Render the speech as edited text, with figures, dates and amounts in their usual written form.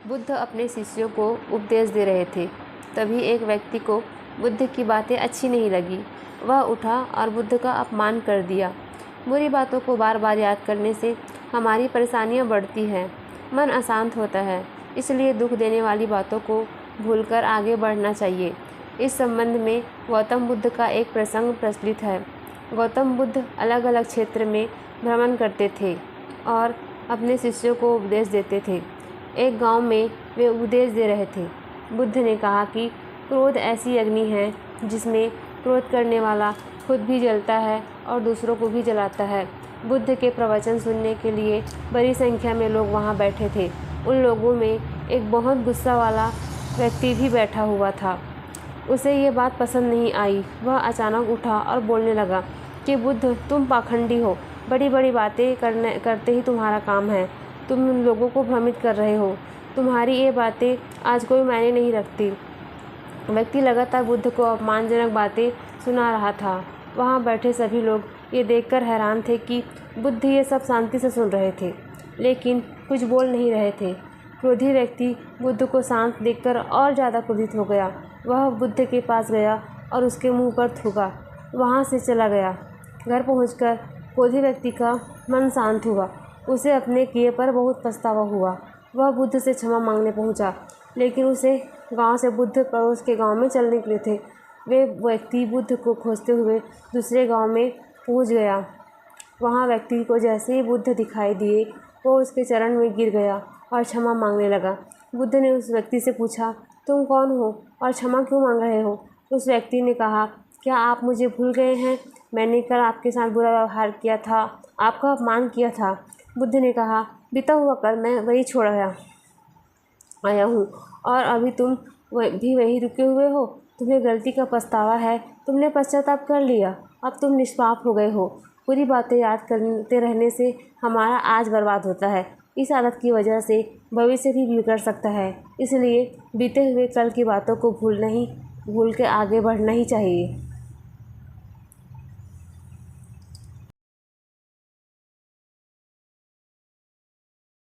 बुद्ध अपने शिष्यों को उपदेश दे रहे थे। तभी एक व्यक्ति को बुद्ध की बातें अच्छी नहीं लगी। वह उठा और बुद्ध का अपमान कर दिया। बुरी बातों को बार बार याद करने से हमारी परेशानियां बढ़ती हैं, मन अशांत होता है। इसलिए दुख देने वाली बातों को भूलकर आगे बढ़ना चाहिए। इस संबंध में गौतम बुद्ध का एक प्रसंग प्रचलित है। गौतम बुद्ध अलग अलग क्षेत्र में भ्रमण करते थे और अपने शिष्यों को उपदेश देते थे। एक गांव में वे उपदेश दे रहे थे। बुद्ध ने कहा कि क्रोध ऐसी अग्नि है जिसमें क्रोध करने वाला खुद भी जलता है और दूसरों को भी जलाता है। बुद्ध के प्रवचन सुनने के लिए बड़ी संख्या में लोग वहां बैठे थे। उन लोगों में एक बहुत गुस्सा वाला व्यक्ति भी बैठा हुआ था। उसे ये बात पसंद नहीं आई। वह अचानक उठा और बोलने लगा कि बुद्ध, तुम पाखंडी हो। बड़ी बड़ी बातें करते ही तुम्हारा काम है। तुम लोगों को भ्रमित कर रहे हो। तुम्हारी ये बातें आज कोई मायने नहीं रखती। व्यक्ति लगातार बुद्ध को अपमानजनक बातें सुना रहा था। वहाँ बैठे सभी लोग ये देखकर हैरान थे कि बुद्ध ये सब शांति से सुन रहे थे, लेकिन कुछ बोल नहीं रहे थे। क्रोधी व्यक्ति बुद्ध को शांत देखकर और ज़्यादा क्रोधित हो गया। वह बुद्ध के पास गया और उसके मुंह पर थूका। वहाँ से चला गया। घर पहुंचकर क्रोधी व्यक्ति का मन शांत हुआ। उसे अपने किए पर बहुत पछतावा हुआ। वह बुद्ध से क्षमा मांगने पहुंचा, लेकिन उसे गांव से बुद्ध पड़ोस के गांव में चल निकले थे। वे व्यक्ति बुद्ध को खोजते हुए दूसरे गांव में पहुंच गया। वहां व्यक्ति को जैसे ही बुद्ध दिखाई दिए, वो उसके चरण में गिर गया और क्षमा मांगने लगा। बुद्ध ने उस व्यक्ति से पूछा, तुम कौन हो और क्षमा क्यों मांग रहे हो? उस व्यक्ति ने कहा, क्या आप मुझे भूल गए हैं? मैंने कल आपके साथ बुरा व्यवहार किया था, आपका अपमान किया था। बुद्ध ने कहा, बीता हुआ कल मैं वही छोड़ आया हूँ और अभी तुम भी वहीं रुके हुए हो। तुम्हें गलती का पछतावा है। तुमने पश्चाताप कर लिया। अब तुम निष्पाप हो गए हो। बुरी बातें याद करते रहने से हमारा आज बर्बाद होता है। इस आदत की वजह से भविष्य भी बिगड़ सकता है। इसलिए बीते हुए कल की बातों को भूल के आगे बढ़ना ही चाहिए।